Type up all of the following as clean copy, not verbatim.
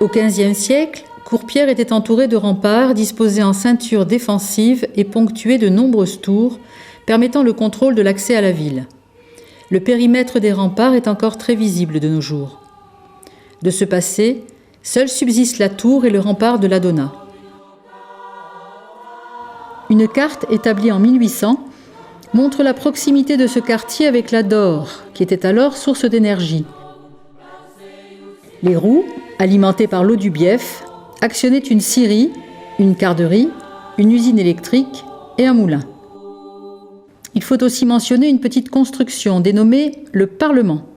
Au XVe siècle, Courpierre était entouré de remparts disposés en ceinture défensive et ponctués de nombreuses tours, permettant le contrôle de l'accès à la ville. Le périmètre des remparts est encore très visible de nos jours. De ce passé, seuls subsistent la tour et le rempart de l'Adona. Une carte établie en 1800 montre la proximité de ce quartier avec la Dore, qui était alors source d'énergie. Les roues, alimentées par l'eau du Bief, actionnaient une scierie, une carderie, une usine électrique et un moulin. Il faut aussi mentionner une petite construction dénommée le Parlement.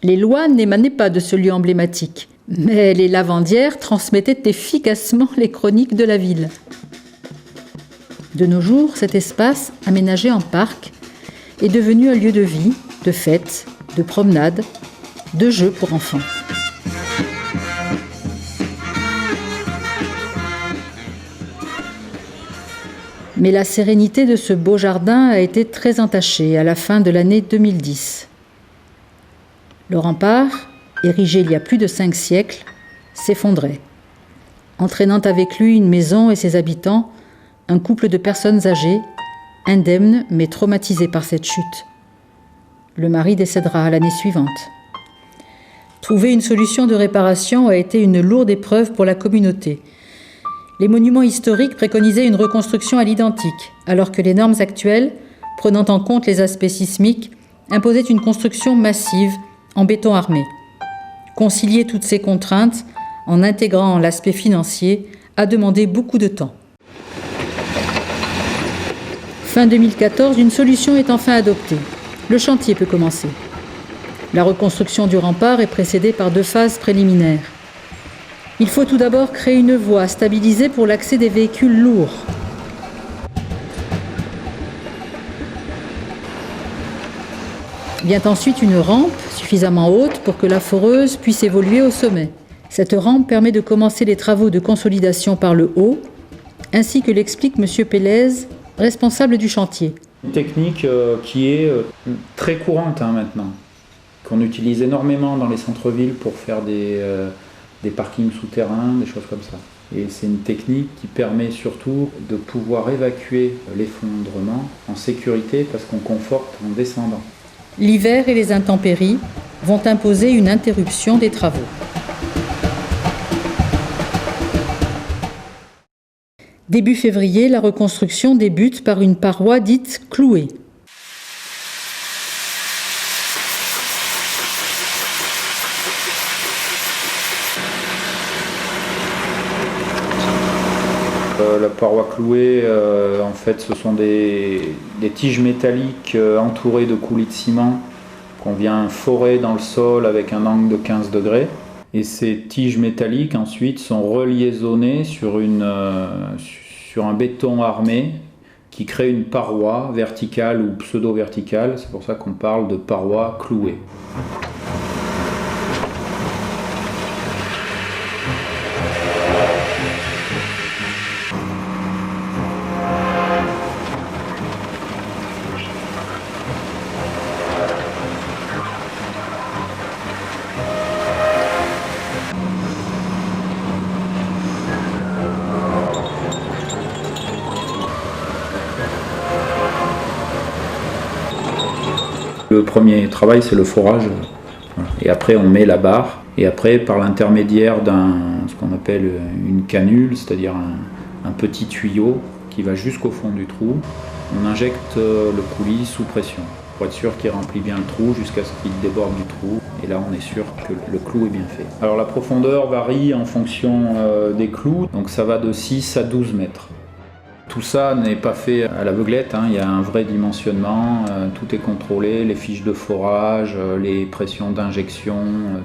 Les lois n'émanaient pas de ce lieu emblématique, mais les lavandières transmettaient efficacement les chroniques de la ville. De nos jours, cet espace, aménagé en parc, est devenu un lieu de vie, de fêtes, de promenades, de jeux pour enfants. Mais la sérénité de ce beau jardin a été très entachée à la fin de l'année 2010. Le rempart, érigé il y a plus de 5 siècles, s'effondrait, entraînant avec lui une maison et ses habitants, un couple de personnes âgées, indemnes mais traumatisées par cette chute. Le mari décédera l'année suivante. Trouver une solution de réparation a été une lourde épreuve pour la communauté. Les monuments historiques préconisaient une reconstruction à l'identique, alors que les normes actuelles, prenant en compte les aspects sismiques, imposaient une construction massive en béton armé. Concilier toutes ces contraintes, en intégrant l'aspect financier, a demandé beaucoup de temps. Fin 2014, une solution est enfin adoptée. Le chantier peut commencer. La reconstruction du rempart est précédée par 2 phases préliminaires. Il faut tout d'abord créer une voie stabilisée pour l'accès des véhicules lourds. Vient ensuite une rampe suffisamment haute pour que la foreuse puisse évoluer au sommet. Cette rampe permet de commencer les travaux de consolidation par le haut, ainsi que l'explique M. Pélez, responsable du chantier. Une technique qui est très courante maintenant, qu'on utilise énormément dans les centres-villes pour faire des parkings souterrains, des choses comme ça. Et c'est une technique qui permet surtout de pouvoir évacuer l'effondrement en sécurité parce qu'on conforte en descendant. L'hiver et les intempéries vont imposer une interruption des travaux. Début février, la reconstruction débute par une paroi dite clouée. La paroi clouée, en fait, ce sont des tiges métalliques entourées de coulis de ciment qu'on vient forer dans le sol avec un angle de 15 degrés. Et ces tiges métalliques, ensuite, sont reliaisonnées sur un béton armé qui crée une paroi verticale ou pseudo-verticale. C'est pour ça qu'on parle de paroi clouée. Le premier travail, c'est le forage. Et après, on met la barre. Et après, par l'intermédiaire ce qu'on appelle une canule, c'est-à-dire un petit tuyau qui va jusqu'au fond du trou, on injecte le coulis sous pression pour être sûr qu'il remplit bien le trou jusqu'à ce qu'il déborde du trou. Et là, on est sûr que le clou est bien fait. Alors, la profondeur varie en fonction des clous. Donc, ça va de 6 à 12 mètres. Tout ça n'est pas fait à l'aveuglette, il y a un vrai dimensionnement, tout est contrôlé, les fiches de forage, les pressions d'injection,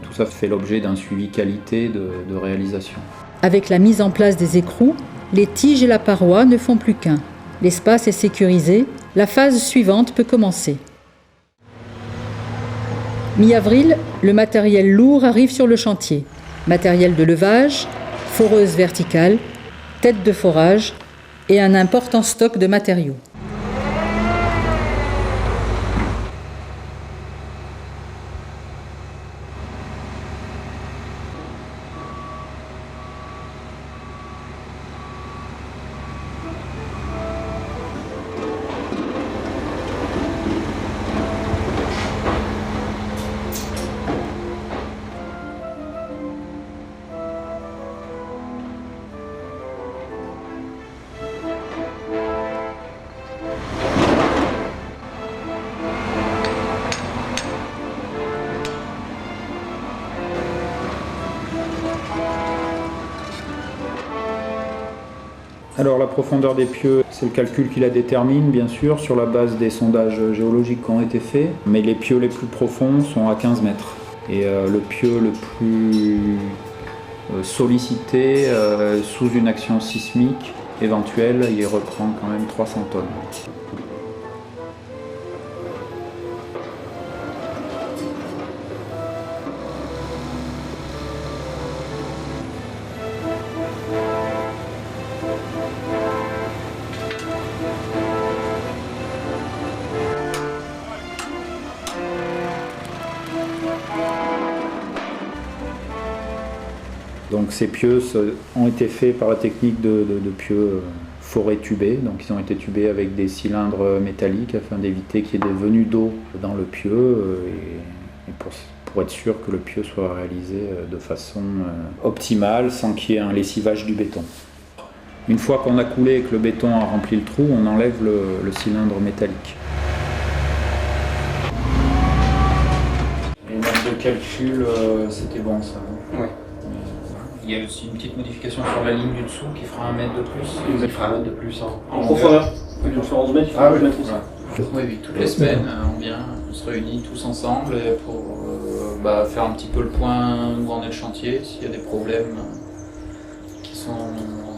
tout ça fait l'objet d'un suivi qualité de réalisation. Avec la mise en place des écrous, les tiges et la paroi ne font plus qu'un. L'espace est sécurisé, la phase suivante peut commencer. Mi-avril, le matériel lourd arrive sur le chantier. Matériel de levage, foreuse verticale, tête de forage, et un important stock de matériaux. Alors la profondeur des pieux, c'est le calcul qui la détermine, bien sûr, sur la base des sondages géologiques qui ont été faits. Mais les pieux les plus profonds sont à 15 mètres. Et le pieu le plus sollicité, sous une action sismique éventuelle, il reprend quand même 300 tonnes. Donc ces pieux ont été faits par la technique de pieux forés tubés. Donc ils ont été tubés avec des cylindres métalliques afin d'éviter qu'il y ait des venues d'eau dans le pieu et pour être sûr que le pieu soit réalisé de façon optimale sans qu'il y ait un lessivage du béton. Une fois qu'on a coulé et que le béton a rempli le trou, on enlève le cylindre métallique. Les notes de calcul, c'était bon ça. Ouais. Il y a aussi une petite modification sur la ligne du dessous qui fera 1 mètre de plus. Il fera 1 mètre de plus En profondeur. Ils vont faire 11 mètres, il faut 11 mètres aussi. Oui, toutes les semaines, on se réunit tous ensemble pour faire un petit peu le point où en est le chantier, s'il y a des problèmes qui sont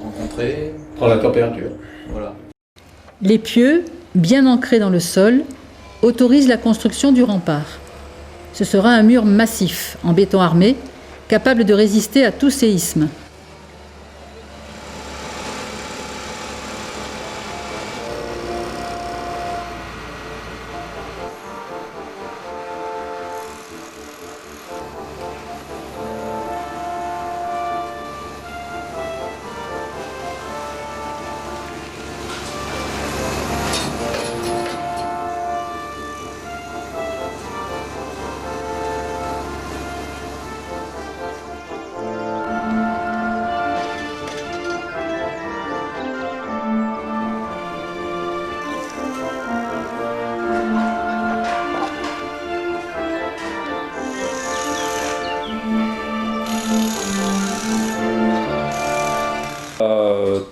rencontrés. Prendre la température. Voilà. Les pieux, bien ancrés dans le sol, autorisent la construction du rempart. Ce sera un mur massif en béton armé, capable de résister à tout séisme.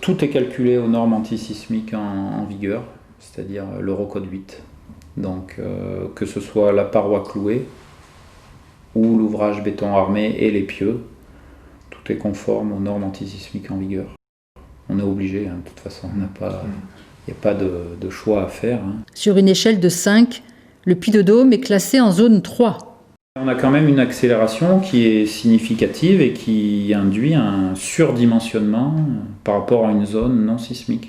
Tout est calculé aux normes antisismiques en vigueur, c'est-à-dire l'Eurocode 8. Donc que ce soit la paroi clouée ou l'ouvrage béton armé et les pieux, tout est conforme aux normes antisismiques en vigueur. On est obligé, de toute façon, il n'y a pas de choix à faire. Sur une échelle de 5, le Puy-de-Dôme est classé en zone 3. On a quand même une accélération qui est significative et qui induit un surdimensionnement par rapport à une zone non sismique.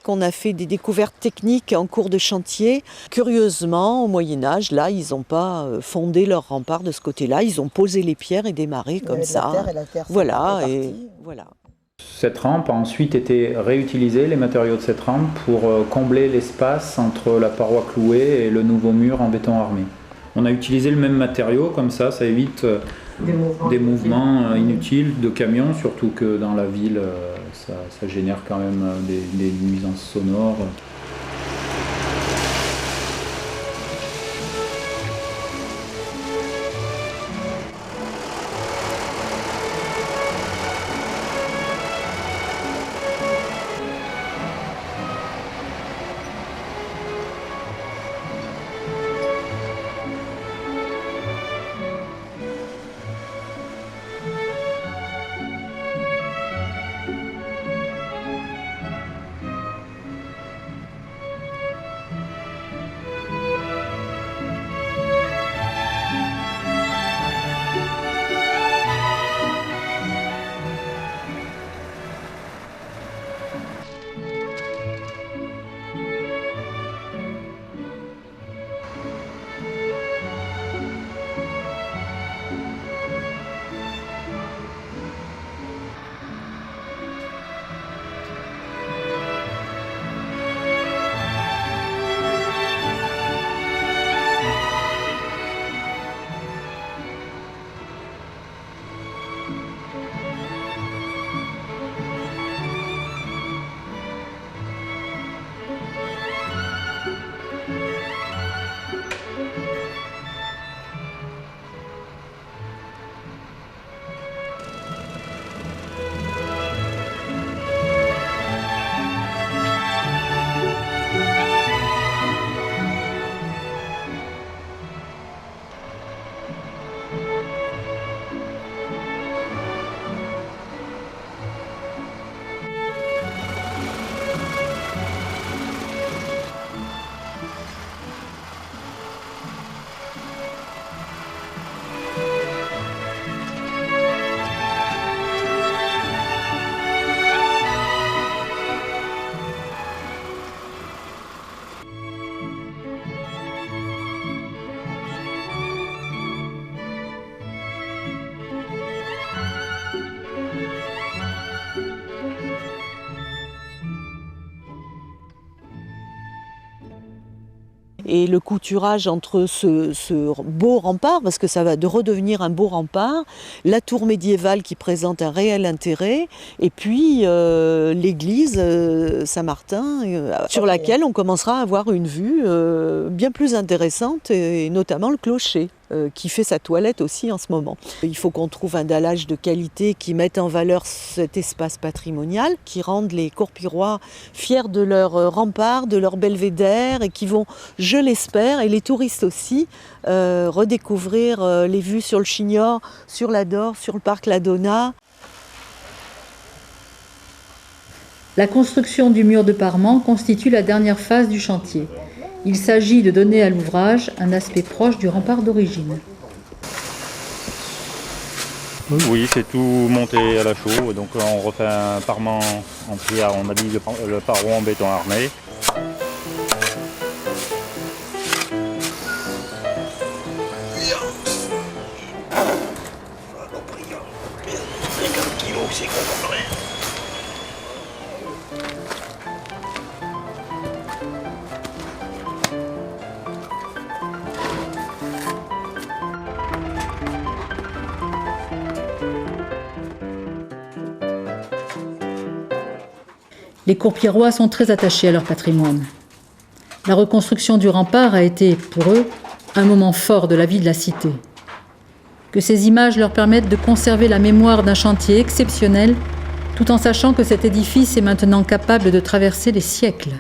On a fait des découvertes techniques en cours de chantier. Curieusement, au Moyen-Âge, là, ils n'ont pas fondé leur rempart de ce côté-là. Ils ont posé les pierres et démarré comme ça. La terre, voilà, et voilà. Cette rampe a ensuite été réutilisée, les matériaux de cette rampe, pour combler l'espace entre la paroi clouée et le nouveau mur en béton armé. On a utilisé le même matériau, comme ça évite des mouvements inutiles de camions, surtout que dans la ville, ça génère quand même des nuisances sonores. Et le couturage entre ce beau rempart, parce que ça va de redevenir un beau rempart, la tour médiévale qui présente un réel intérêt, et puis l'église Saint-Martin, sur laquelle on commencera à avoir une vue bien plus intéressante, et notamment le clocher, qui fait sa toilette aussi en ce moment. Il faut qu'on trouve un dallage de qualité qui mette en valeur cet espace patrimonial, qui rende les Courpirois fiers de leur rempart, de leur belvédère, et qui vont, je l'espère, et les touristes aussi, redécouvrir les vues sur le Chignor, sur la Dore, sur le parc La Donna. La construction du mur de parement constitue la dernière phase du chantier. Il s'agit de donner à l'ouvrage un aspect proche du rempart d'origine. Oui, c'est tout monté à la chaux, donc on refait un parement en pierre, on habille le paroi en béton armé. Les Courpirois sont très attachés à leur patrimoine. La reconstruction du rempart a été, pour eux, un moment fort de la vie de la cité. Que ces images leur permettent de conserver la mémoire d'un chantier exceptionnel, tout en sachant que cet édifice est maintenant capable de traverser les siècles.